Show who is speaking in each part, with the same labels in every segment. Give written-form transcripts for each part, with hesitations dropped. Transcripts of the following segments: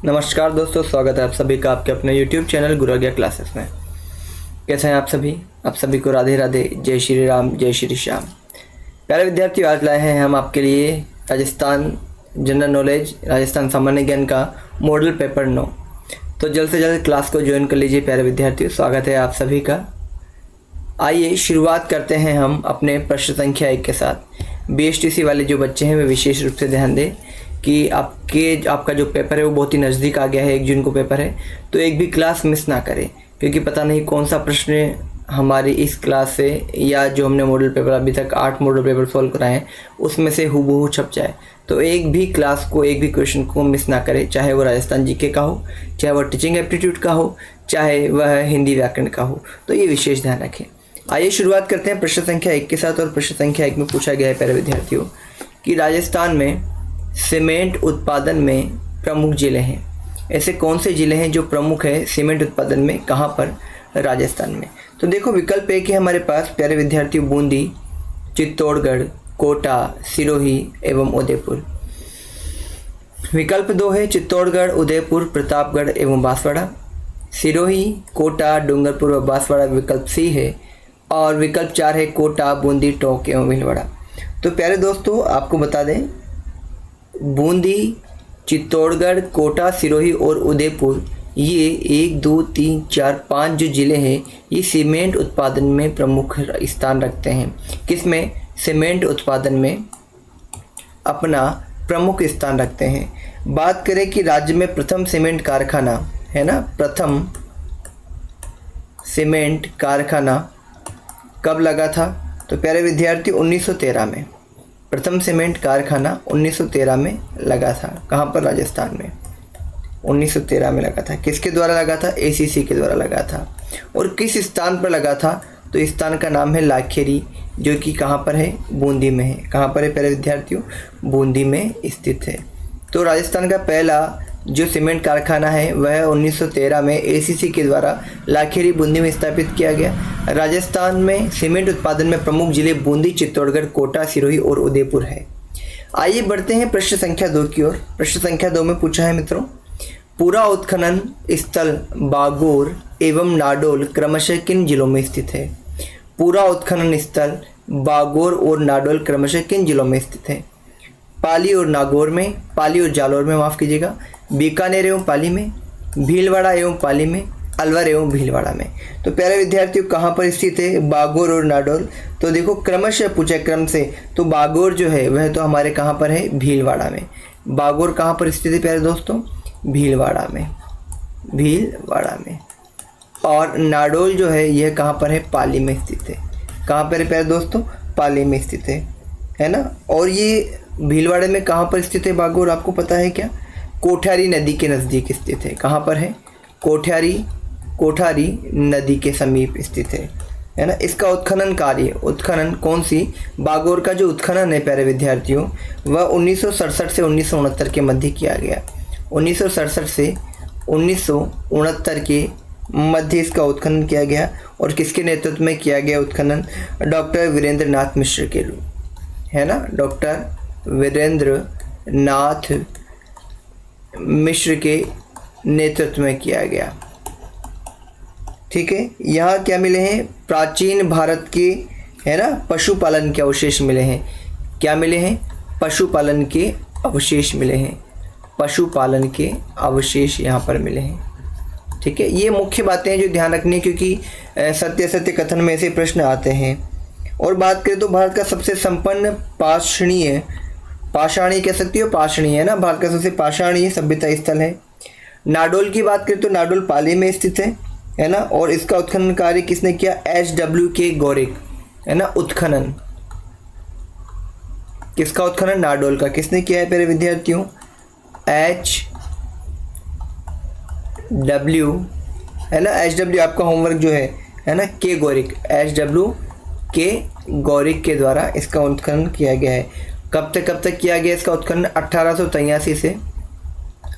Speaker 1: नमस्कार दोस्तों, स्वागत है आप सभी का आपके अपने YouTube चैनल गुरु आज्ञा क्लासेस में। कैसे हैं आप सभी? आप सभी को राधे राधे, जय श्री राम, जय श्री श्याम। प्यारे विद्यार्थियों, आज लाए हैं हम आपके लिए राजस्थान जनरल नॉलेज, राजस्थान सामान्य ज्ञान का मॉडल पेपर 9। तो जल्द से जल्द क्लास को ज्वाइन कर लीजिए प्यारे विद्यार्थियों, स्वागत है आप सभी का। आइए शुरुआत करते हैं हम अपने प्रश्न संख्या 1 के साथ। BSTC वाले जो बच्चे हैं वे विशेष रूप से ध्यान दें कि आपका जो पेपर है वो बहुत ही नज़दीक आ गया है। 1 जून को पेपर है, तो एक भी क्लास मिस ना करें, क्योंकि पता नहीं कौन सा प्रश्न हमारी इस क्लास से या जो हमने मॉडल पेपर अभी तक 8 मॉडल पेपर सॉल्व कराए हैं उसमें से हूबहू छप जाए। तो एक भी क्लास को, एक भी क्वेश्चन को मिस ना करें, चाहे वो राजस्थान जीके का हो, चाहे वह टीचिंग एप्टीट्यूड का हो, चाहे वह हिंदी व्याकरण का हो। तो ये विशेष ध्यान रखें। आइए शुरुआत करते हैं प्रश्न संख्या 1 के साथ। और प्रश्न संख्या 1 में पूछा गया है प्यारे विद्यार्थियों कि राजस्थान में सीमेंट उत्पादन में प्रमुख जिले हैं। ऐसे कौन से जिले हैं जो प्रमुख है सीमेंट उत्पादन में, कहाँ पर? राजस्थान में। तो देखो, विकल्प एक है हमारे पास प्यारे विद्यार्थियों, बूंदी, चित्तौड़गढ़, कोटा, सिरोही एवं उदयपुर। विकल्प 2 है चित्तौड़गढ़, उदयपुर, प्रतापगढ़ एवं बांसवाड़ा। सिरोही, कोटा, डूंगरपुर व बांसवाड़ा विकल्प सी है। और विकल्प 4 है कोटा, बूंदी, टोंक एवं भीलवाड़ा। तो प्यारे दोस्तों, आपको बता दें, बूंदी, चित्तौड़गढ़, कोटा, सिरोही और उदयपुर, ये 1, 2, 3, 4, 5 जो ज़िले हैं ये सीमेंट उत्पादन में प्रमुख स्थान रखते हैं। किसमें? सीमेंट उत्पादन में अपना प्रमुख स्थान रखते हैं। बात करें कि राज्य में प्रथम सीमेंट कारखाना है ना, प्रथम सीमेंट कारखाना कब लगा था? तो प्यारे विद्यार्थी 1913 में। प्रथम सीमेंट कारखाना 1913 में लगा था। कहाँ पर? राजस्थान में 1913 में लगा था। किसके द्वारा लगा था? ACC के द्वारा लगा था। और किस स्थान पर लगा था? तो इस स्थान का नाम है लाखेरी, जो कि कहाँ पर है? बूंदी में है। कहाँ पर है प्यारे विद्यार्थियों? बूंदी में स्थित है। तो राजस्थान का पहला जो सीमेंट कारखाना है वह 1913 में ACC के द्वारा लाखेरी बूंदी में स्थापित किया गया। राजस्थान में सीमेंट उत्पादन में प्रमुख जिले बूंदी, चित्तौड़गढ़, कोटा, सिरोही और उदयपुर है। आइए बढ़ते हैं प्रश्न संख्या 2 की ओर। प्रश्न संख्या 2 में पूछा है मित्रों, पूरा उत्खनन स्थल बागोर एवं नाडोल क्रमशः किन जिलों में स्थित है? पूरा उत्खनन स्थल बागोर और नाडोल क्रमशः किन जिलों में स्थित है? पाली और नागौर में, पाली और जालौर में, माफ़ कीजिएगा, बीकानेर एवं पाली में, भीलवाड़ा एवं पाली में, अलवर एवं भीलवाड़ा में। तो प्यारे विद्यार्थियों, कहाँ पर स्थित है बागोर और नाडोल? तो देखो, क्रमशः पूछा क्रम से, तो बागोर जो है वह तो हमारे कहाँ पर है? भीलवाड़ा में। बागोर कहाँ पर स्थित है प्यारे दोस्तों? भीलवाड़ा में, भीलवाड़ा में। और नाडोल जो है यह कहाँ पर है? पाली में स्थित है। कहाँ पर है प्यारे दोस्तों? पाली में स्थित है ना। और ये भीलवाड़े में कहाँ पर स्थित है बागोर, आपको पता है क्या? कोठारी नदी के नज़दीक स्थित है। कहाँ पर है? कोठारी नदी के समीप स्थित है ना। इसका उत्खनन कार्य, उत्खनन कौन सी? बागोर का जो उत्खनन है प्यारे विद्यार्थियों वह 1967 से 1969 के मध्य किया गया। 1967 से 1969 के मध्य इसका उत्खनन किया गया। और किसके नेतृत्व में किया गया उत्खनन? डॉक्टर वीरेंद्र नाथ मिश्र के, है ना, डॉक्टर वीरेंद्र नाथ मिश्र के नेतृत्व में किया गया। ठीक है। यहाँ क्या मिले हैं? प्राचीन भारत के, है ना, पशुपालन के अवशेष मिले हैं। क्या मिले हैं? पशुपालन के अवशेष मिले हैं। पशुपालन के अवशेष यहाँ पर मिले हैं। ठीक है। ये मुख्य बातें हैं जो ध्यान रखनी है, क्योंकि सत्य कथन में ऐसे प्रश्न आते हैं। और बात करें तो भारत का सबसे संपन्न पाषाणी कह सकती हो, पाषाणी है ना, भारत का सबसे पाषाणी सभ्यता स्थल है। नाडोल की बात करें तो नाडोल पाली में स्थित है ना। और इसका उत्खनन कार्य किसने किया? HWK गौरिक, है ना। उत्खनन किसका? उत्खनन नाडोल का किसने किया है प्यारे विद्यार्थियों? HW, है ना। HW आपका होमवर्क जो है ना, के गौरिक, HWK गौरिक के द्वारा इसका उत्खनन किया गया है। कब तक किया गया इसका उत्खनन? 1883 से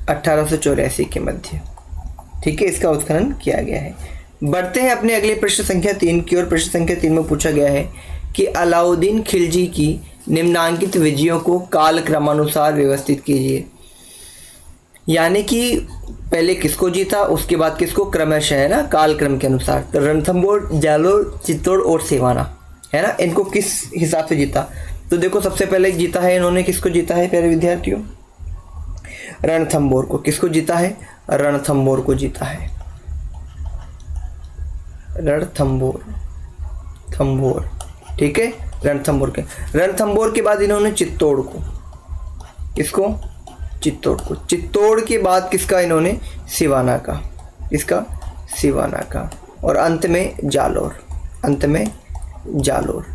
Speaker 1: 1884 के मध्य। ठीक है, इसका उत्खनन किया गया है। बढ़ते हैं अपने अगले प्रश्न संख्या 3 की ओर। प्रश्न संख्या 3 में पूछा गया है कि अलाउद्दीन खिलजी की निम्नांकित विजयों को काल क्रमानुसार व्यवस्थित कीजिए। यानी कि पहले किसको जीता, उसके बाद किसको, क्रमशः, है ना, काल क्रम के अनुसार। तो रणथंभौर, जालोर, चित्तौड़ और सिवाना, है ना, इनको किस हिसाब से जीता। तो देखो सबसे पहले जीता है इन्होंने, किसको जीता है प्यारे विद्यार्थियों, रणथंभौर को। किसको जीता है, रणथंभौर को जीता है, रणथंभौर, थंभौर, ठीक है, रणथंभौर के। रणथंभौर के बाद इन्होंने चित्तौड़ को, किसको, चित्तौड़ को। चित्तौड़ के बाद किसका इन्होंने, सिवाना का, किसका, सिवाना का। और अंत में जालोर, अंत में जालोर,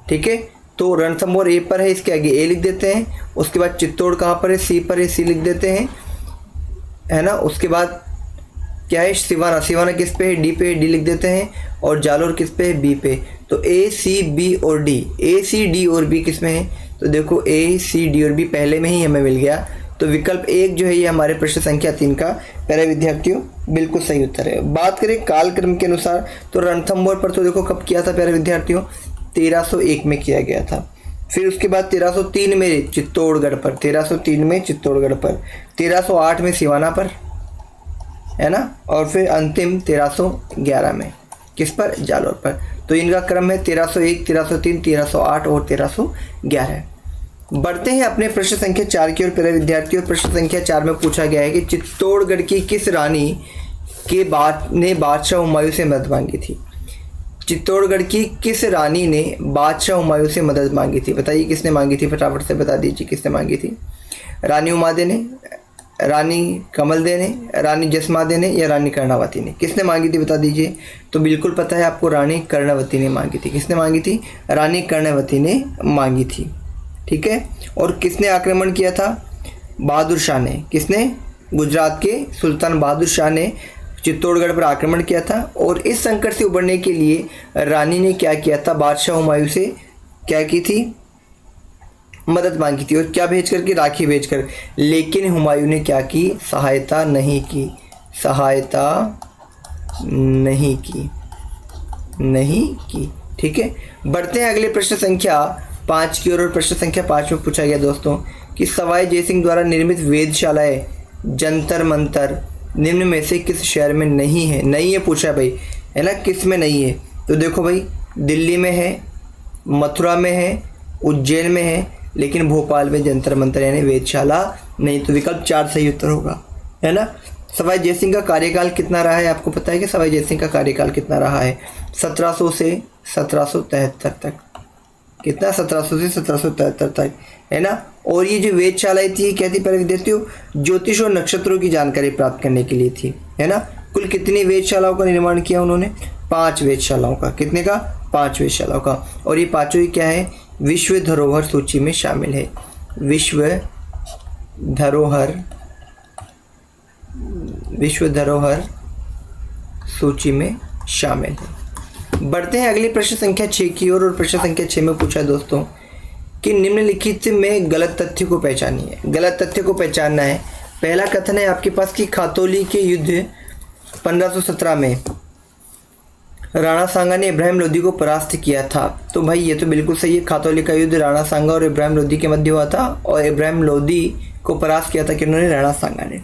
Speaker 1: ठीक है। तो रणथंभौर ए पर है, इसके आगे ए लिख देते हैं। उसके बाद चित्तौड़ कहाँ पर है, सी पर है, सी लिख देते हैं, है ना। उसके बाद क्या है, सिवाना, सिवाना किस पे है, डी पे है, डी लिख देते हैं। और जालोर किस पे है, बी पे। तो ए सी बी और डी, ए सी डी और बी किस में है, तो देखो ए सी डी और बी पहले में ही हमें मिल गया। तो विकल्प 1 जो है ये हमारे प्रश्न संख्या 3 का प्यारे विद्यार्थियों बिल्कुल सही उत्तर है। बात करें कालक्रम के अनुसार, तो रणथंभौर पर तो देखो कब किया था प्यारे विद्यार्थियों, 1301 में किया गया था। फिर उसके बाद 1303 में चित्तौड़गढ़ पर, 1303 में चित्तौड़गढ़ पर, 1308 में सिवाना पर, है ना। और फिर अंतिम 1311 में किस पर, जालोर पर। तो इनका क्रम है 1301, 1303, 1308 और 1311। बढ़ते हैं अपने प्रश्न संख्या 4 की ओर प्यारे विद्यार्थियों। प्रश्न संख्या 4 में पूछा गया है कि चित्तौड़गढ़ की किस रानी के ने बादशाह हुमायूं से मदद मांगी थी। चित्तौड़गढ़ की किस रानी ने बादशाह हुमायूं से मदद मांगी थी, बताइए किसने मांगी थी, फटाफट से बता दीजिए किसने मांगी थी। रानी उमादे ने, रानी कमलदे ने, रानी जसमादे ने या रानी कर्णावती ने, किसने मांगी थी बता दीजिए। तो बिल्कुल पता है आपको, रानी कर्णावती ने मांगी थी। किसने मांगी थी, रानी कर्णावती ने मांगी थी, ठीक है। और किसने आक्रमण किया था, बहादुर शाह ने। किसने, गुजरात के सुल्तान बहादुर शाह ने चित्तौड़गढ़ पर आक्रमण किया था। और इस संकट से उबरने के लिए रानी ने क्या किया था, बादशाह हुमायूं से क्या की थी, मदद मांगी थी। और क्या भेज कर के, राखी भेज कर। लेकिन हुमायूं ने क्या की, सहायता नहीं की, सहायता नहीं की, नहीं की, ठीक है। बढ़ते हैं अगले प्रश्न संख्या 5 की ओर। और प्रश्न संख्या 5 में पूछा गया दोस्तों कि सवाई जयसिंह द्वारा निर्मित वेधशालाएं, जंतर मंतर निम्न में से किस शहर में नहीं है। नहीं है पूछा भाई, है ना, किस में नहीं है। तो देखो भाई, दिल्ली में है, मथुरा में है, उज्जैन में है, लेकिन भोपाल में जंतर मंतर यानी वेधशाला नहीं। तो विकल्प 4 सही उत्तर होगा, है ना। सवाई जयसिंह का कार्यकाल कितना रहा है, आपको पता है कि सवाई जयसिंह का कार्यकाल कितना रहा है, 1700 से 1773 तक। कितना, 1700 से 1773 तक, है ना। और ये जो वेधशालाएं थी क्या थी प्यारे विद्यार्थियों, ज्योतिष और नक्षत्रों की जानकारी प्राप्त करने के लिए थी, है ना। कुल कितनी वेधशालाओं का निर्माण किया उन्होंने, 5 वेधशालाओं का। कितने का, 5 वेधशालाओं का। और ये पांचों ही क्या है, विश्व धरोहर सूची में शामिल है, विश्व धरोहर सूची में शामिल है। बढ़ते हैं अगली प्रश्न संख्या 6 की ओर। और प्रश्न संख्या 6 में पूछा है दोस्तों कि निम्नलिखित में गलत तथ्य को पहचानिए। गलत तथ्य को पहचानना है। पहला कथन है आपके पास कि खातौली के युद्ध 1517 में राणा सांगा ने इब्राहिम लोदी को परास्त किया था। तो भाई ये तो बिल्कुल सही है, खातौली का युद्ध राणा सांगा और इब्राहिम लोदी के मध्य हुआ था। और इब्राहिम लोदी को परास्त किया था किन्होंने, राणा सांगा ने।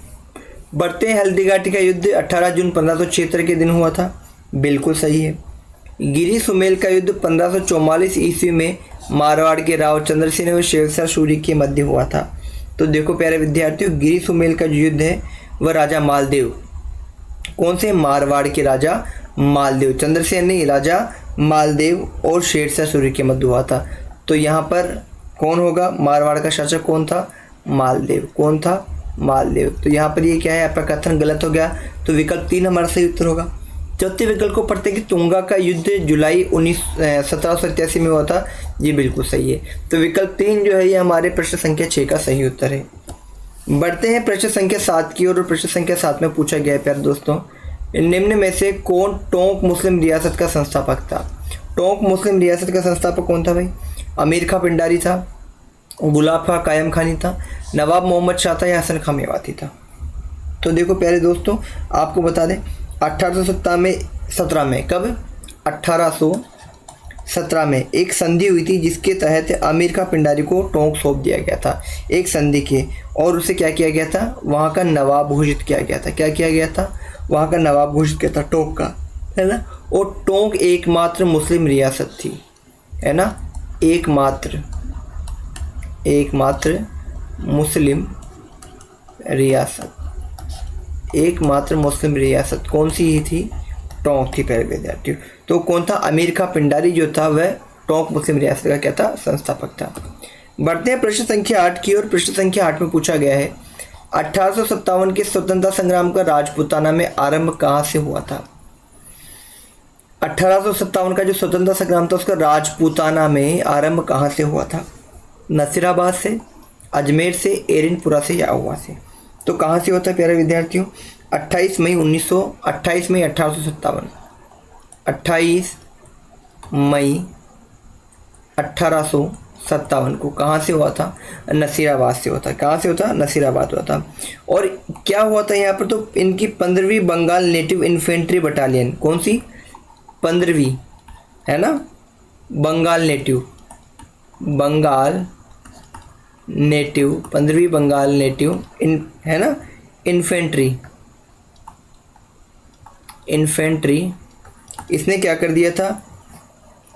Speaker 1: बढ़ते हैं, हल्दीघाटी का युद्ध 18 जून 1576 के दिन हुआ था, बिल्कुल सही है। गिरी सुमेल का युद्ध 1544 ईस्वी में मारवाड़ के राव चंद्रसेन और शेरशाह सूरी के मध्य हुआ था। तो देखो प्यारे विद्यार्थियों, गिरी सुमेल का जो युद्ध है वह राजा मालदेव, कौन से, मारवाड़ के राजा मालदेव, चंद्रसेन नहीं, राजा मालदेव और शेरशाह सूरी के मध्य हुआ था। तो यहाँ पर कौन होगा, मारवाड़ का शासक कौन था, मालदेव। कौन था, मालदेव। तो यहाँ पर ये क्या है, आपका कथन गलत हो गया। तो विकल्प 3 हमारा सही उत्तर होगा। चौथे विकल्प को पढ़ते कि तुंगा का युद्ध जुलाई 1787 में हुआ था, ये बिल्कुल सही है। तो विकल्प 3 जो है ये हमारे प्रश्न संख्या 6 का सही उत्तर है। बढ़ते हैं प्रश्न संख्या 7 की ओर। और प्रश्न संख्या 7 में पूछा गया है प्यारे दोस्तों, निम्न में से कौन टोंक मुस्लिम रियासत का संस्थापक था। टोंक मुस्लिम रियासत का संस्थापक कौन था भाई, अमीर खां पिंडारी था, गुलाब खां कायम खानी था, नवाब मोहम्मद शाह था या हसन खां मेवाती था। तो देखो प्यारे दोस्तों, आपको बता दें 1817 में कब, 17 में एक संधि हुई थी जिसके तहत अमीर खां पिंडारी को टोंक सौंप दिया गया था, एक संधि के, और उसे क्या किया गया था, वहाँ का नवाब घोषित किया गया था। क्या किया गया था, वहाँ का नवाब घोषित किया था टोंक का, है ना। और टोंक एकमात्र मुस्लिम रियासत थी, है ना, एकमात्र मुस्लिम रियासत, एकमात्र मुस्लिम रियासत कौन सी ही थी, टोंक थी प्यारे विद्यार्थियों। तो कौन था, अमीर खां पिंडारी जो था वह टोंक मुस्लिम रियासत का क्या था, संस्थापक था। बढ़ते हैं प्रश्न संख्या 8 की ओर। प्रश्न संख्या 8 में पूछा गया है 1857 के स्वतंत्रता संग्राम का राजपूताना में आरंभ कहाँ से हुआ था। 1857 का जो स्वतंत्रता संग्राम था उसका राजपूताना में आरंभ कहाँ से हुआ था, नसीराबाद से, अजमेर से, एरनपुरा से या आहुआ से। तो कहाँ से होता है प्यारे विद्यार्थियों, 28 मई 1857, 28 मई 1857 को कहाँ से हुआ था, नसीराबाद से होता है। कहाँ से होता, नसीराबाद हुआ था। और क्या हुआ था यहाँ पर, तो इनकी 15वीं बंगाल नेटिव इन्फेंट्री बटालियन, कौन सी, 15वीं, है ना, बंगाल नेटिव 15वीं बंगाल नेटिव है ना, इन्फेंट्री, इसने क्या कर दिया था,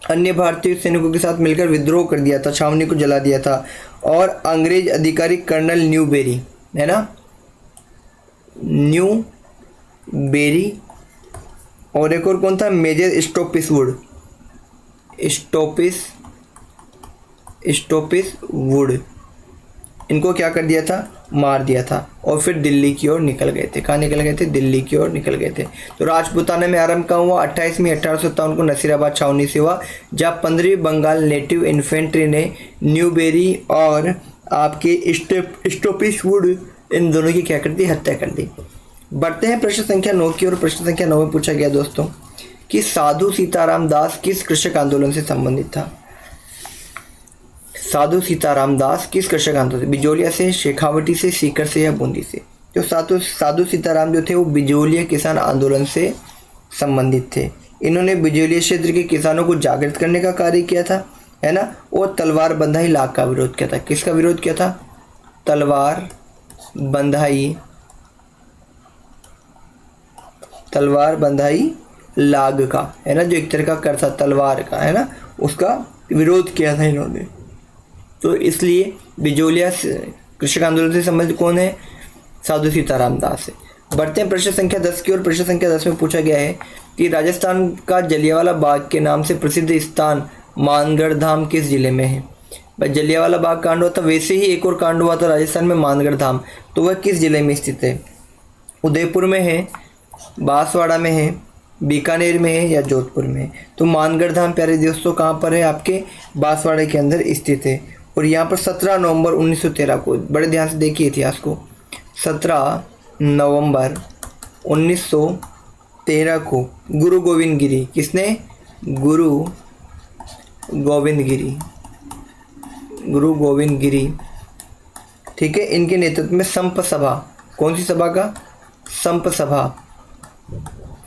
Speaker 1: अन्य भारतीय सैनिकों के साथ मिलकर विद्रोह कर दिया था, छावनी को जला दिया था। और अंग्रेज अधिकारी कर्नल न्यूबेरी, है ना, न्यूबेरी, और एक और कौन था, मेजर स्टोपिसवुड, इनको क्या कर दिया था, मार दिया था। और फिर दिल्ली की ओर निकल गए थे। कहाँ निकल गए थे, दिल्ली की ओर निकल गए थे। तो राजपूताना में आरंभ कहाँ हुआ, 28 मई 1857 को नसीराबाद छावनी से हुआ, जहाँ 15वीं बंगाल नेटिव इन्फेंट्री ने न्यूबेरी और आपके स्टोपिसवुड इन दोनों की क्या कर दी, हत्या कर दी। बढ़ते हैं प्रश्न संख्या 9 की ओर। प्रश्न संख्या 9 में पूछा गया दोस्तों कि साधु सीताराम दास किस कृषक आंदोलन से संबंधित था। साधु सीताराम दास किस कृषक आंदोलन से, बिजोलिया से, शेखावटी से, सीकर से या बूंदी से। तो साधु सीताराम जो थे वो बिजोलिया किसान आंदोलन से संबंधित थे। इन्होंने बिजोलिया क्षेत्र के किसानों को जागृत करने का कार्य किया था, है ना, और तलवार बंधाई लाग का विरोध किया था। किसका विरोध किया था, तलवार बंधाई लाग का, है ना, जो एक तरह का कर था तलवार का, है ना, उसका विरोध किया था इन्होंने। तो इसलिए बिजोलिया कृषक आंदोलन से संबंधित कौन है, साधु सीताराम दास है। बढ़ते हैं प्रश्न संख्या 10 की ओर। प्रश्न संख्या 10 में पूछा गया है कि राजस्थान का जलियांवाला बाग के नाम से प्रसिद्ध स्थान मानगढ़ धाम किस जिले में है। भाई जलियांवाला बाग कांड हुआ था, वैसे ही एक और कांड हुआ था राजस्थान में, मानगढ़ धाम, तो वह किस जिले में स्थित है, उदयपुर में है, बांसवाड़ा में है, बीकानेर में है या जोधपुर में है। तो मानगढ़ धाम प्यारे दोस्तों कहाँ पर है, आपके बांसवाड़ा के अंदर स्थित है। और यहाँ पर 17 नवंबर 1913 को, बड़े ध्यान से देखिए इतिहास को, 17 नवंबर 1913 को गुरु गोविंद गिरी, किसने, गुरु गोविंद गिरी, ठीक है, इनके नेतृत्व में संप सभा, कौन सी सभा का,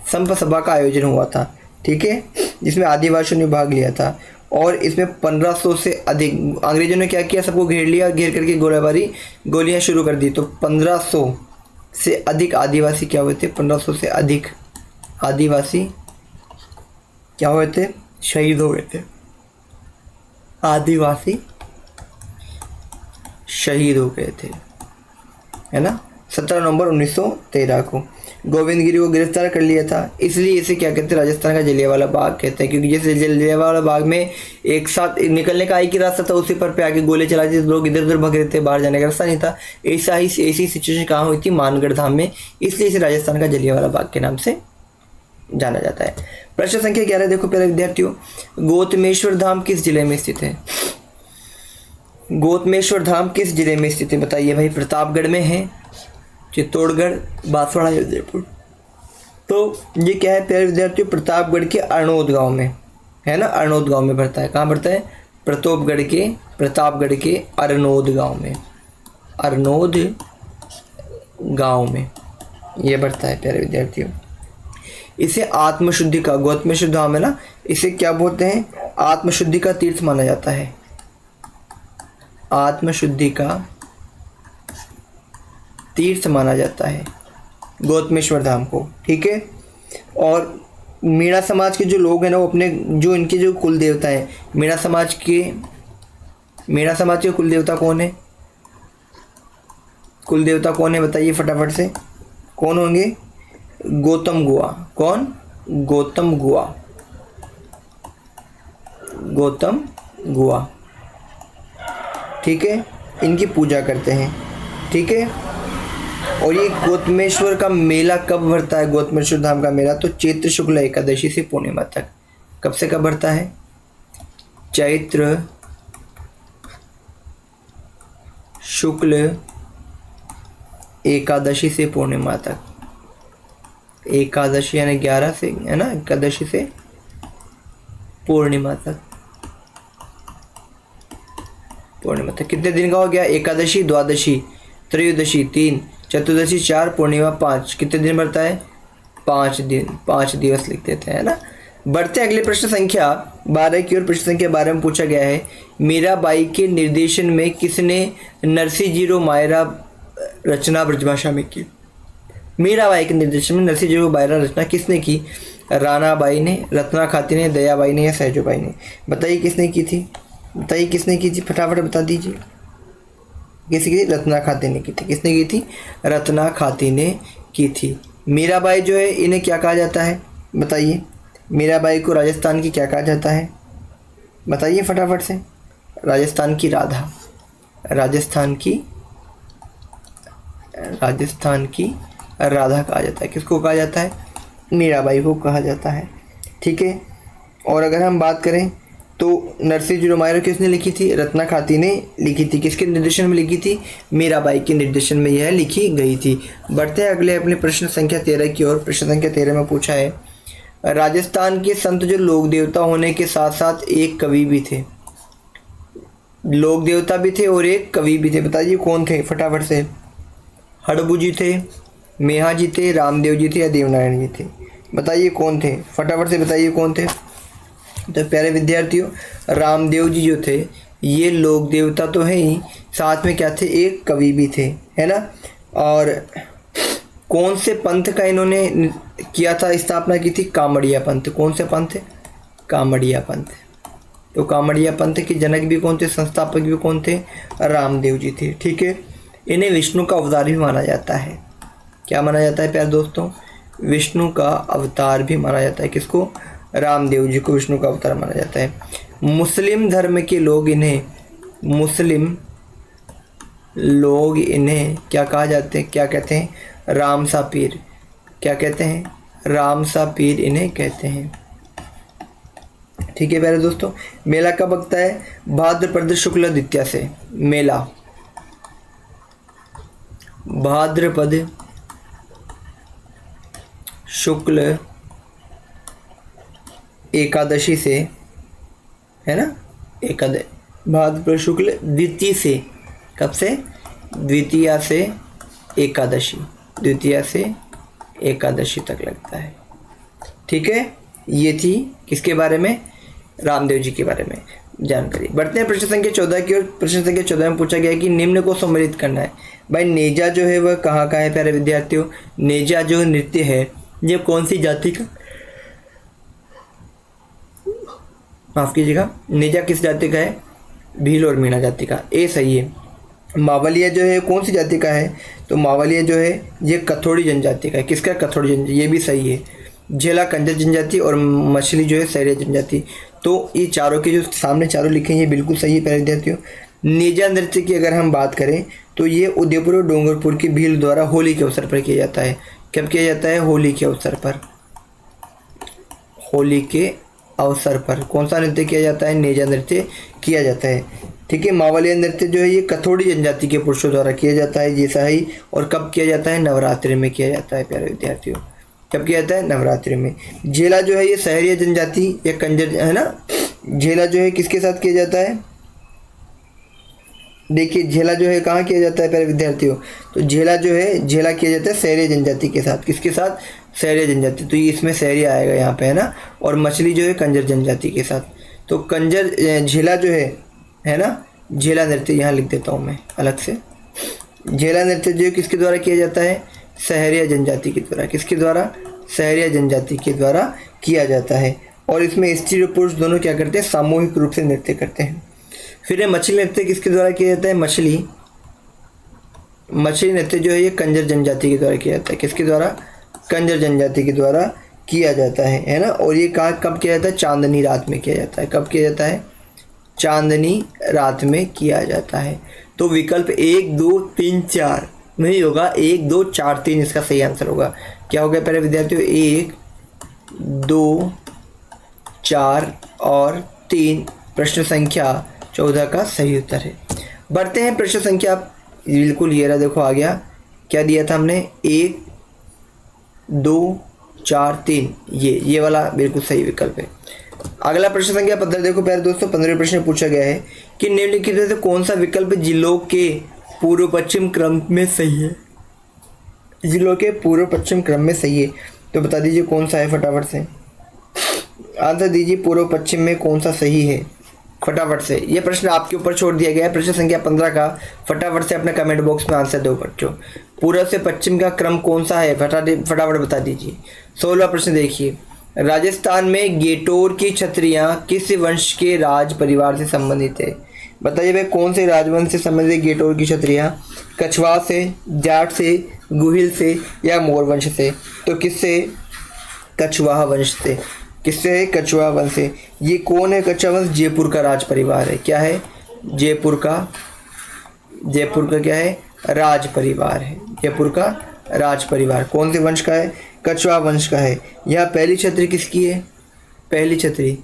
Speaker 1: संप सभा का आयोजन हुआ था, ठीक है, जिसमें आदिवासियों ने भाग लिया था। और इसमें 1500 से अधिक, अंग्रेजों ने क्या किया, सबको घेर लिया, घेर करके गोलियां शुरू कर दी। तो 1500 से अधिक आदिवासी क्या हुए थे, 1500 से अधिक आदिवासी क्या हुए थे, शहीद हो गए थे, आदिवासी शहीद हो गए थे, है ना। 17 नवंबर 1913 को गोविंद गिरी को गिरफ्तार कर लिया था, इसलिए इसे क्या कहते हैं, राजस्थान का जलियांवाला बाग कहते हैं। क्योंकि जैसे जलियांवाला बाग में एक साथ निकलने का एक ही रास्ता था, उसी पर पे आके गोले चला दी, लोग इधर उधर भग रहे थे, बाहर जाने का रास्ता नहीं था। ऐसी सिचुएशन कहाँ हुई थी, मानगढ़ धाम में, इसलिए इसे राजस्थान का जलियांवाला बाग के नाम से जाना जाता है। प्रश्न संख्या 11 देखो प्यारे विद्यार्थियों, गौतमेश्वर धाम किस जिले में स्थित है। गौतमेश्वर धाम किस जिले में स्थित है, बताइए भाई। प्रतापगढ़ में है, चित्तौड़गढ़, बांसवाड़ा या उदयपुर। तो ये क्या है प्यारे विद्यार्थियों, प्रतापगढ़ के अरनोद गांव में, है ना, अरनोद गांव में पड़ता है। कहाँ पड़ता है, प्रतापगढ़ के अरनोद गांव में ये बढ़ता है प्यारे विद्यार्थियों। इसे आत्मशुद्धि का, गौतम शुद्ध धाम है ना, इसे क्या बोलते हैं, आत्मशुद्धि का तीर्थ माना जाता है, आत्मशुद्धि का तीर्थ माना जाता है गौतमेश्वर धाम को। ठीक है। और मीणा समाज के जो लोग हैं ना, वो अपने जो इनके जो कुल देवता है, मीणा समाज के कुल देवता कौन है, कुल देवता कौन है बताइए फटाफट से, कौन होंगे, गौतम गुहा। कौन, गौतम गुहा, गौतम गुहा। ठीक है, इनकी पूजा करते हैं। ठीक है। और ये गौतमेश्वर का मेला कब भरता है, गौतमेश्वर धाम का मेला, तो चैत्र शुक्ल एकादशी से पूर्णिमा तक। कब से कब भरता है, चैत्र शुक्ल एकादशी से पूर्णिमा तक। एकादशी यानी 11 से, है ना, एकादशी से पूर्णिमा तक। पूर्णिमा तक कितने दिन का हो गया, एकादशी, द्वादशी, त्रयोदशी 3, चतुर्दशी 4, पूर्णिमा 5। कितने दिन बढ़ता है, 5 दिन, 5 दिवस लिख देते हैं ना। बढ़ते अगले प्रश्न संख्या 12 की ओर। प्रश्न संख्या 12 में पूछा गया है, मीराबाई के निर्देशन में किसने नरसिंह जीरो मायरा रचना ब्रजभाषा में की। मीराबाई के निर्देशन में नरसिंह जीरो मायरा रचना किसने की, रानाबाई ने, रत्ना खाती ने, दयाबाई ने या सहजोबाई ने। बताइए किसने की थी, बताइए किसने की थी, फटाफट बता दीजिए। किसने की थी, रत्ना खाती ने की थी। किसने की थी, रत्ना खाती ने की थी। मीराबाई जो है इन्हें क्या कहा जाता है, बताइए। मीराबाई को राजस्थान की क्या कहा जाता है, बताइए फटाफट से। राजस्थान की राधा, राजस्थान की राधा कहा जाता है। किसको कहा जाता है, मीराबाई को कहा जाता है। ठीक है। और अगर हम बात करें तो नरसिंह जीरो मायरा किसने लिखी थी, रत्ना खाती ने लिखी थी। किसके निर्देशन में लिखी थी, मीराबाई के निर्देशन में यह लिखी गई थी। बढ़ते हैं अगले अपने प्रश्न संख्या 13 की ओर। प्रश्न संख्या 13 में पूछा है, राजस्थान के संत जो लोक देवता होने के साथ साथ एक कवि भी थे, लोक देवता भी थे और एक कवि भी थे। बताइए कौन थे फटाफट से। हड़बू जी थे, मेहा जी थे, रामदेव जी थे या देवनारायण जी थे। बताइए कौन थे, फटाफट से बताइए कौन थे। तो प्यारे विद्यार्थियों, रामदेव जी जो थे ये लोक देवता तो है ही, साथ में क्या थे, एक कवि भी थे, है ना। और कौन से पंथ का इन्होंने किया था, स्थापना की थी, कामड़िया पंथ। कौन से पंथ, कामड़िया पंथ। तो कामड़िया पंथ के जनक भी कौन थे, संस्थापक भी कौन थे, रामदेव जी थे। ठीक है। इन्हें विष्णु का अवतार भी माना जाता है। क्या माना जाता है प्यारे दोस्तों, विष्णु का अवतार भी माना जाता है। किसको, रामदेव जी को विष्णु का अवतार माना जाता है। मुस्लिम धर्म के लोग इन्हें, मुस्लिम लोग इन्हें क्या कहा जाते हैं, क्या कहते हैं, रामसा पीर। क्या कहते हैं, रामसा पीर इन्हें कहते हैं। ठीक है प्यारे दोस्तों। मेला कब लगता है, भाद्रपद शुक्ल द्वितीया से। मेला भाद्रपद शुक्ल एकादशी से, है ना, भाद्रपद शुक्ल द्वितीय से। कब से, द्वितीया से एकादशी, द्वितीया से एकादशी तक लगता है। ठीक है। ये थी किसके बारे में, रामदेव जी के बारे में जानकारी। बढ़ते हैं प्रश्न संख्या 14 की ओर। प्रश्न संख्या 14 में पूछा गया है कि निम्न को सम्मिलित करना है। भाई नेजा जो है वह कहाँ का है प्यारे विद्यार्थियों, नेजा जो नृत्य है ये कौन सी जाति का, माफ कीजिएगा, नेजा किस जाति का है, भील और मीणा जाति का। ए सही है। मावलिया जो है कौन सी जाति का है, तो मावलिया जो है ये कथोड़ी जनजाति का है। किसका, कथोड़ी जनजाति, ये भी सही है। झेला कंजर जनजाति और मछली जो है सैरिया जनजाति। तो ये चारों के जो सामने चारों लिखे हैं ये बिल्कुल सही है प्यारे विद्यार्थियों। नेजा नृत्य की अगर हम बात करें तो ये उदयपुर और डूंगरपुर की भील द्वारा होली के अवसर पर किया जाता है। कब किया जाता है, होली के अवसर पर। होली के अवसर पर कौन सा नृत्य किया जाता है, नेजा नृत्य किया जाता है। ठीक है। मावलिया नृत्य जो है ये कथोड़ी जनजाति के पुरुषों द्वारा किया जाता है, जैसा ही। और कब किया जाता है, नवरात्रि में किया जाता है प्यारे विद्यार्थियों। कब किया जाता है, नवरात्रि में। झेला जो है ये सहरिया जनजाति या कंजर, है ना। झेला जो है किसके साथ किया जाता है, देखिए झेला जो है कहाँ किया जाता है प्यारे विद्यार्थियों, तो झेला जो है झेला किया जाता है सहरिया जनजाति के साथ। किसके साथ? सहरिया जनजाति, तो ये इसमें सहरिया आएगा यहाँ पे, है ना। और मछली जो है कंजर जनजाति के साथ। तो कंजर झेला जो है ना, झेला नृत्य यहाँ लिख देता हूँ मैं अलग से। झेला नृत्य जो किसके द्वारा किया जाता है? सहरिया जनजाति के द्वारा। किसके द्वारा? सहरिया जनजाति के द्वारा किया जाता है। और इसमें स्त्री और पुरुष दोनों क्या करते हैं? सामूहिक रूप से नृत्य करते हैं। फिर ये मछली नृत्य किसके द्वारा किया जाता है? मछली नृत्य जो है ये कंजर जनजाति के द्वारा किया जाता है। किसके द्वारा? कंजर जनजाति के द्वारा किया जाता है ना। और ये कब किया जाता है? चांदनी रात में किया जाता है। कब किया जाता है? चांदनी रात में किया जाता है। तो विकल्प 1 2 3 4 नहीं होगा, 1 2 4 3 इसका सही आंसर होगा। क्या हो गया प्यारे विद्यार्थियों? 1 2 4 और 3 प्रश्न संख्या 14 का सही उत्तर है। बढ़ते हैं प्रश्न संख्या, बिल्कुल ये रहा, देखो आ गया। क्या दिया था हमने? 1 2 4 3, ये वाला बिल्कुल सही विकल्प है। अगला प्रश्न संख्या 15 देखो प्यारे दोस्तों, 15वें प्रश्न में पूछा गया है कि निम्नलिखित में से कौन सा विकल्प जिलों के पूर्व पश्चिम क्रम में सही है? जिलों के पूर्व पश्चिम क्रम में सही है, तो बता दीजिए कौन सा है, फटाफट से आंसर दीजिए। पूर्व पश्चिम में कौन सा सही है? फटाफट से, ये प्रश्न आपके ऊपर छोड़ दिया गया है। प्रश्न संख्या 15 का फटाफट से अपने कमेंट बॉक्स में आंसर दो बच्चों। पूर्व से पश्चिम का क्रम कौन सा है? फटाफट बता दीजिए। 16वां प्रश्न देखिए, राजस्थान में गेटोर की क्षत्रियां किस वंश के राज परिवार से संबंधित है? बताइए भाई, कौन से राजवंश से संबंधित गेटोर की क्षत्रियां? कछवाह से, जाट से, गुहिल से या मोर वंश से? तो किससे? कछवाह वंश से। किससे है? कछवाह वंश से। ये कौन है कछवाह वंश? जयपुर का राज परिवार है। क्या है? जयपुर का क्या है? राज परिवार है। जयपुर का राज परिवार कौन से वंश का है? कछवाह वंश का है। यहाँ पहली छतरी किसकी है? पहली छतरी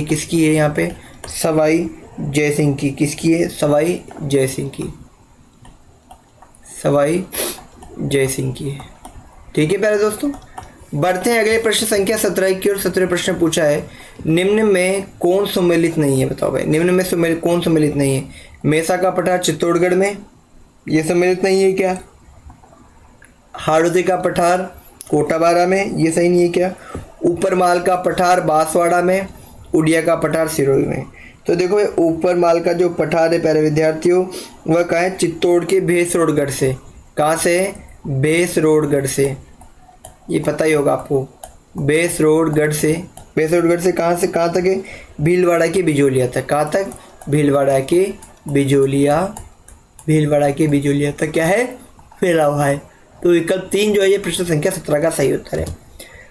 Speaker 1: किसकी है? यहाँ पे सवाई जयसिंह की। किसकी है? सवाई जयसिंह की। सवाई जयसिंह की है। ठीक है प्यारे दोस्तों, बढ़ते हैं अगले प्रश्न संख्या 17 की और 17 प्रश्न पूछा है, निम्न में कौन सम्मिलित नहीं है? बताओ भाई, निम्न में कौन सम्मिलित नहीं है? मेसा का पठार चित्तौड़गढ़ में, ये सम्मिलित नहीं है क्या? हाड़ौती का पठार कोटाबारा में, ये सही नहीं है क्या? ऊपर माल का पठार बांसवाड़ा में, उड़िया का पठार सिरोही में। तो देखो ऊपर माल का जो पठार है प्यारे विद्यार्थियों, वह कहाँ है? चित्तौड़ के भेसरोडगढ़ से। कहाँ से? भेसरोडगढ़ से, ये पता ही होगा आपको। भेसरोडगढ़ से कहाँ से कहाँ तक है? भीलवाड़ा के बिजोलिया तक। कहाँ तक? भीलवाड़ा के बिजोलिया तक क्या है? फैला हुआ है। तो विकल्प 3 जो है ये प्रश्न संख्या 17 का सही उत्तर है।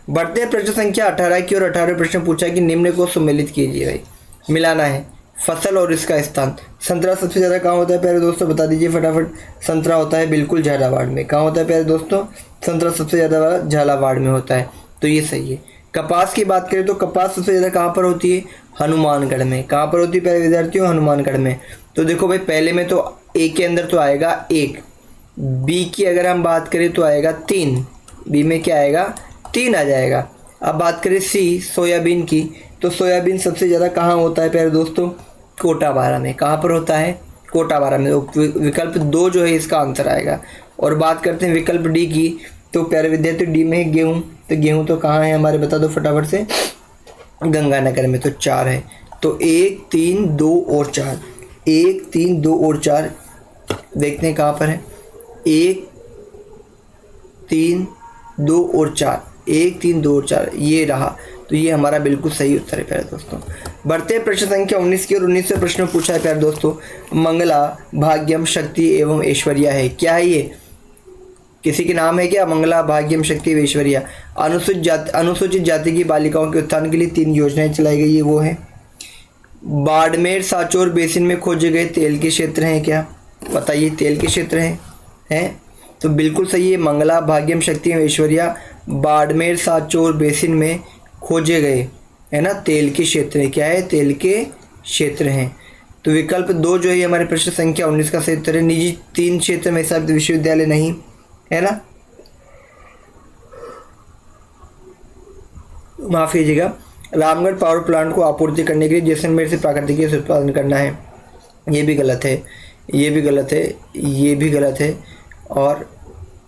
Speaker 1: बढ़ते हैं प्रश्न संख्या 18 की और 18वें प्रश्न पूछा कि निम्न को सम्मिलित कीजिए। भाई मिलाना है फसल और इसका स्थान। संतरा सबसे ज़्यादा कहाँ होता है प्यारे दोस्तों? बता दीजिए फटाफट। संतरा होता है बिल्कुल झालावाड़ में। कहाँ होता है प्यारे दोस्तों? संतरा सबसे ज़्यादा झालावाड़ में होता है, तो ये सही है। कपास की बात करें तो कपास सबसे ज़्यादा कहाँ पर होती है? हनुमानगढ़ में। कहाँ पर होती है प्यारे विद्यार्थियों? हनुमानगढ़ में। तो देखो भाई, पहले में तो ए के अंदर तो आएगा 1, बी की अगर हम बात करें तो आएगा 3, बी में क्या आएगा? 3 आ जाएगा। अब बात करें सी सोयाबीन की, तो सोयाबीन सबसे ज़्यादा कहाँ होता है प्यारे दोस्तों? कोटाबारा में। कहाँ पर होता है? कोटाबारा में। तो विकल्प 2 जो है इसका आंसर आएगा। और बात करते हैं विकल्प डी की, तो प्यारे विद्यार्थी डी में है गेहूँ। तो गेहूँ तो कहाँ है हमारे? बता दो फटाफट से। गंगानगर में, तो 4 है। तो 1 3 2 और 4, 1 3 2 और 4 देखते हैं कहाँ पर है। 1 3 2 और 4, 1 3 2 और 4 ये रहा। तो ये हमारा बिल्कुल सही उत्तर है प्यारे दोस्तों। बढ़ते प्रश्न संख्या 19 की और 19वें प्रश्न में पूछा है प्यारे दोस्तों, मंगला भाग्यम शक्ति एवं ऐश्वर्या है। क्या है ये? किसी के नाम है क्या? मंगला भाग्यम शक्ति एवं ऐश्वर्या। अनुसूचित जाति की बालिकाओं के उत्थान के लिए 3 योजनाएं चलाई गई है, वो है बाड़मेर सांचौर बेसिन में खोजे गए तेल के क्षेत्र हैं क्या? बताइए, तेल के क्षेत्र हैं? तो बिल्कुल सही है। मंगला भाग्यम शक्ति एवं ऐश्वर्या बाड़मेर सांचौर बेसिन में खोजे गए, है ना, तेल के क्षेत्र है। क्या है? तेल के क्षेत्र हैं। तो विकल्प 2 जो है हमारे प्रश्न संख्या 19 का सही उत्तर है। निजी 3 क्षेत्र में सब विश्वविद्यालय नहीं, है ना, माफ कीजिएगा। रामगढ़ पावर प्लांट को आपूर्ति करने के लिए जैसलमेर से प्राकृतिक गैस उत्पादन करना है। ये भी गलत है, ये भी गलत है, ये भी गलत है, और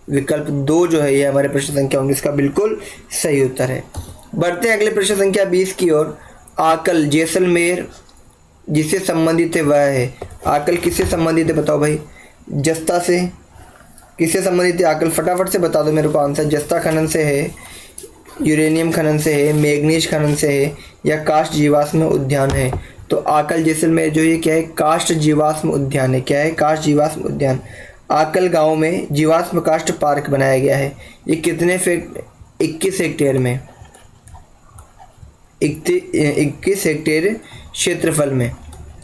Speaker 1: विकल्प 2 जो है ये हमारे प्रश्न संख्या 19 का बिल्कुल सही उत्तर है। बढ़ते हैं अगले प्रश्न संख्या 20 की ओर। आकल जैसलमेर जिससे संबंधित है वह है। आकल किससे संबंधित है बताओ भाई? जस्ता से। किससे संबंधित है आकल? फटाफट से बता दो मेरे को आंसर। जस्ता खनन से है, यूरेनियम खनन से है, मैग्नीज खनन से है, या काष्ठ जीवाश्म उद्यान है? तो आकल जैसलमेर जो ये क्या है? काष्ठ जीवाश्म उद्यान है। क्या है? काष्ठ जीवाश्म उद्यान। आकल गांव में जीवाश्म काष्ठ पार्क बनाया गया है। ये कितने 21 हेक्टेयर में, 21 हेक्टेयर क्षेत्रफल में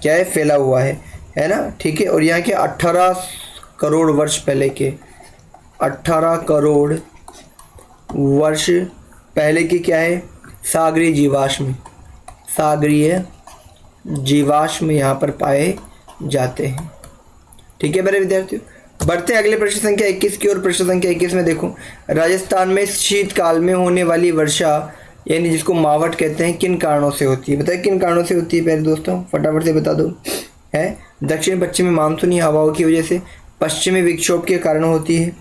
Speaker 1: क्या है? फैला हुआ है ना? ठीक है। और यहाँ के 18 करोड़ वर्ष पहले के, 18 करोड़ वर्ष पहले की क्या है? सागरीय जीवाश्म, सागरीय जीवाश्म यहाँ पर पाए जाते हैं। ठीक है मेरे विद्यार्थियों। बढ़ते अगले प्रश्न संख्या 21 की ओर। प्रश्न संख्या 21 में देखो, राजस्थान में शीतकाल में होने वाली वर्षा यानी जिसको मावट कहते हैं किन कारणों से होती है? बताइए किन कारणों से होती है प्यारे दोस्तों, फटाफट से बता दो। है दक्षिण पश्चिमी मानसूनी हवाओं की वजह से, पश्चिमी विक्षोभ के कारण होती है,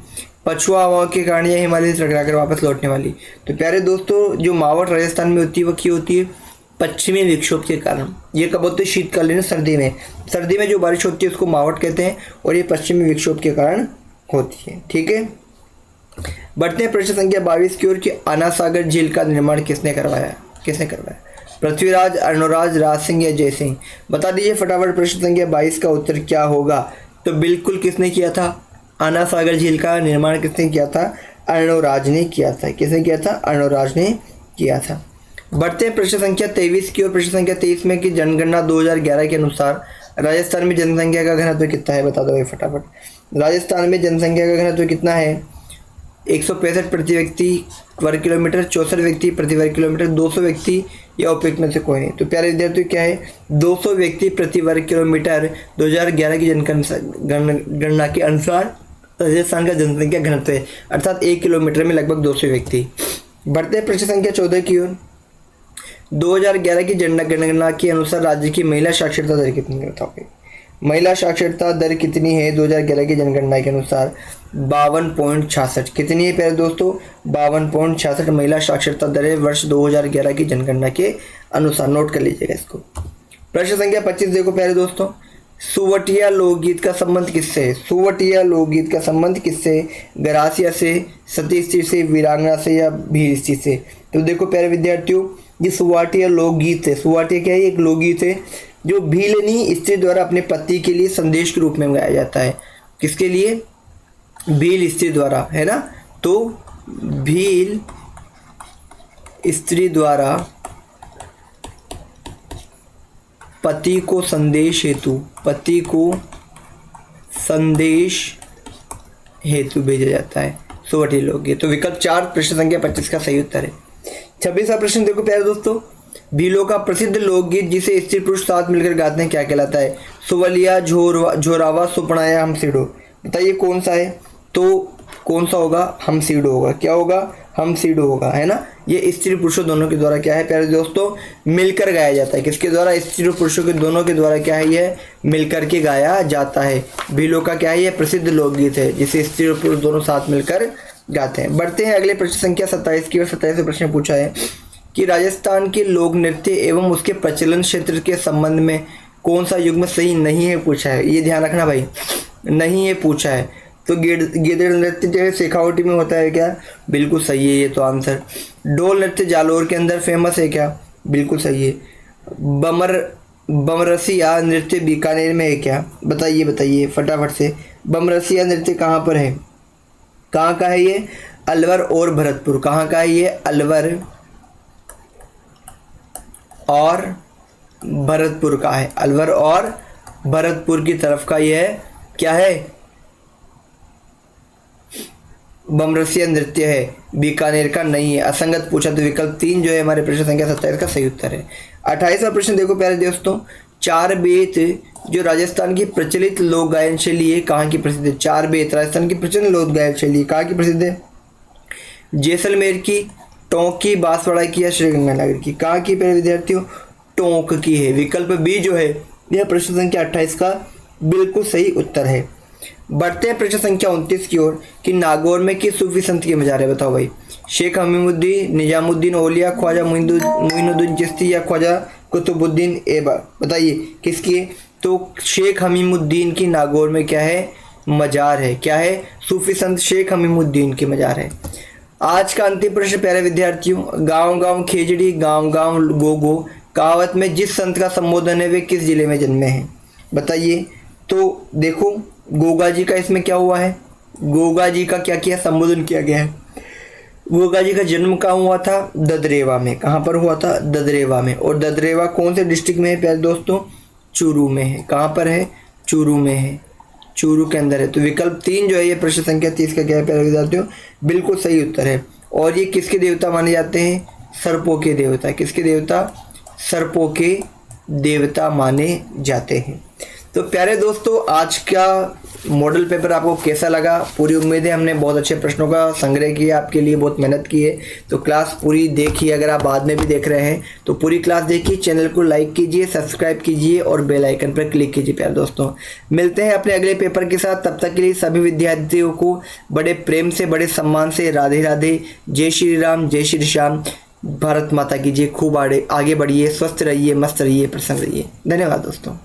Speaker 1: पछुआ हवाओं के कारण, या हिमालय से टकराकर वापस लौटने वाली? तो प्यारे दोस्तों जो मावट राजस्थान में होती है वो क्यों होती है? पश्चिमी विक्षोभ के कारण। ये कब होती है? शीतकालीन सर्दी में। सर्दी में जो बारिश होती है उसको मावट कहते हैं, और ये पश्चिमी विक्षोभ के कारण होती है। ठीक है। बढ़ते हैं प्रश्न संख्या 22 की ओर कि आना सागर झील का निर्माण किसने करवाया? किसने करवाया? पृथ्वीराज, अर्णोराज, राज सिंह या जय सिंह? बता दीजिए फटाफट प्रश्न संख्या 22 का उत्तर क्या होगा? तो बिल्कुल किसने किया था? आना सागर झील का निर्माण किसने किया था? अर्णोराज ने किया था। किसने किया था? अर्णोराज ने किया था। बढ़ते हैं प्रश्न संख्या 23 की ओर। प्रश्न संख्या 23 में कि जनगणना 2011 के अनुसार राजस्थान में जनसंख्या का घनत्व कितना है? बता दो भाई फटाफट। राजस्थान में जनसंख्या का घनत्व कितना है? 165 प्रति व्यक्ति वर्ग किलोमीटर, 64 व्यक्ति प्रति वर्ग किलोमीटर, 200 व्यक्ति, या उपयुक्त में से कोई नहीं? तो प्यारे विद्यार्थियों क्या है? 200 व्यक्ति प्रति वर्ग किलोमीटर 2011 की जनगणना के अनुसार राजस्थान का जनसंख्या घनत्व है, अर्थात 1 किलोमीटर में लगभग 200 व्यक्ति। बढ़ते हैं प्रश्न संख्या 14 की ओर। 2011 की जनगणना के अनुसार राज्य की महिला साक्षरता दर कितनी है? बताओगे महिला साक्षरता दर कितनी है 2011 की जनगणना के अनुसार? 52.66। कितनी है प्यारे दोस्तों? 52.66 महिला साक्षरता दर है वर्ष 2011 की जनगणना के अनुसार। नोट कर लीजिएगा इसको। प्रश्न संख्या 25 देखो प्यारे दोस्तों, सुवटिया लोकगीत का संबंध किससे है? सुवटिया लोकगीत का संबंध किससे? गरासिया से, सती स्त्री से, वीरांगना से, या भील स्त्री से? तो देखो प्यारे विद्यार्थियों ये सुवाटिया लोकगीत है। सुवाटिया क्या है? एक लोकगीत है जो भीलनी स्त्री द्वारा अपने पति के लिए संदेश के रूप में गाया जाता है। किसके लिए? भील स्त्री द्वारा, है ना? तो भील स्त्री द्वारा पति को संदेश हेतु, पति को संदेश हेतु भेजा जाता है सुवटिया लोकगीत। तो विकल्प 4 प्रश्न संख्या 25 का सही उत्तर है। 26वां प्रश्न देखो प्यारे दोस्तों, भीलों का प्रसिद्ध लोकगीत जिसे स्त्री पुरुष साथ मिलकर गाते हैं क्या कहलाता है? सुवलिया, झोरावा, सुपनाया, हमसीडो? बताइए कौन सा है? तो कौन सा होगा? हमसीडो होगा। क्या होगा? हमसीडो होगा, है ना? ये स्त्री पुरुषों दोनों के द्वारा क्या है प्यारे दोस्तों? मिलकर गाया जाता है। किसके द्वारा? स्त्री और पुरुषों के दोनों के द्वारा क्या है? ये मिलकर के गाया जाता है। भीलों का क्या है? ये प्रसिद्ध लोकगीत है जिसे स्त्री और पुरुष दोनों साथ मिलकर गाते हैं। बढ़ते हैं अगले प्रश्न संख्या 27 की ओर। 27वें प्रश्न पूछा है कि राजस्थान के लोक नृत्य एवं उसके प्रचलन क्षेत्र के संबंध में कौन सा युग्म सही नहीं है पूछा है। ये ध्यान रखना भाई, नहीं है पूछा है। तो गिदड़ नृत्य जो है शेखावटी में होता है क्या? बिल्कुल सही है ये तो आंसर। डोल नृत्य जालोर के अंदर फेमस है क्या? बिल्कुल सही है। बमरसिया नृत्य बीकानेर में है क्या? बताइए बताइए फटाफट से। बमरसिया नृत्य कहाँ पर है? कहाँ का है ये? अलवर और भरतपुर। कहाँ का है ये? अलवर और भरतपुर का है। अलवर और भरतपुर की तरफ का यह क्या है? बमरसिया नृत्य है, बीकानेर का नहीं है। असंगत पूछा तो विकल्प 3 जो है हमारे प्रश्न संख्या 27 का सही उत्तर है। 28वां प्रश्न देखो प्यारे दोस्तों, 4 बेत जो राजस्थान की प्रचलित लोक गायन शैली है कहाँ की प्रसिद्ध है? 4 बेत राजस्थान की प्रचलित लोक गायन शैली कहाँ की प्रसिद्ध है? जैसलमेर की, टोंक की, बांसवाड़ा की या श्रीगंगानगर की? कहाँ की प्यारे विद्यार्थियों? टोंक की है। विकल्प बी जो है यह प्रश्न संख्या 28 का बिल्कुल सही उत्तर है। बढ़ते हैं प्रश्न संख्या 29 की ओर कि नागौर में किस सूफी संत की मजार है? बताओ भाई। शेख हमीमुद्दीन, निजामुद्दीन औलिया, ख्वाजा मोइनुद्दीन चिश्ती या ख्वाजा कुतुबुद्दीन ऐबक? बताइए किसकी है? तो शेख हमीमुद्दीन की नागौर में क्या है? मजार है। क्या है? सूफी संत शेख हमीमुद्दीन की मजार है। आज का अंतिम प्रश्न प्यारे विद्यार्थियों, गांव गांव खेजड़ी गांव गांव गोगो कहावत में जिस संत का संबोधन है वे किस जिले में जन्मे हैं? बताइए। तो देखो गोगा जी का इसमें क्या हुआ है? गोगा जी का क्या किया? संबोधन किया गया है। गोगा जी का जन्म कहाँ हुआ था? ददरेवा में। कहाँ पर हुआ था? ददरेवा में। और ददरेवा कौन से डिस्ट्रिक्ट में है प्यारे दोस्तों? चूरू में है। कहाँ पर है? चूरू में है। चूरू के अंदर है। तो विकल्प 3 जो है ये प्रश्न संख्या 30 का क्या है प्यारे विद्यार्थियों? बिल्कुल सही उत्तर है। और ये किसके देवता माने जाते हैं? सर्पों के देवता। किसके देवता? सर्पों के देवता माने जाते हैं। तो प्यारे दोस्तों आज का मॉडल पेपर आपको कैसा लगा? पूरी उम्मीद है हमने बहुत अच्छे प्रश्नों का संग्रह किया, आपके लिए बहुत मेहनत की है। तो क्लास पूरी देखिए, अगर आप बाद में भी देख रहे हैं तो पूरी क्लास देखिए, चैनल को लाइक कीजिए, सब्सक्राइब कीजिए और बेल आइकन पर क्लिक कीजिए। प्यारे दोस्तों मिलते हैं अपने अगले पेपर के साथ, तब तक के लिए सभी विद्यार्थियों को बड़े प्रेम से, बड़े सम्मान से राधे राधे, जय श्री राम, जय श्री श्याम, भारत माता की जय। खूब आगे बढ़िए, स्वस्थ रहिए, मस्त रहिए, प्रसन्न रहिए। धन्यवाद दोस्तों।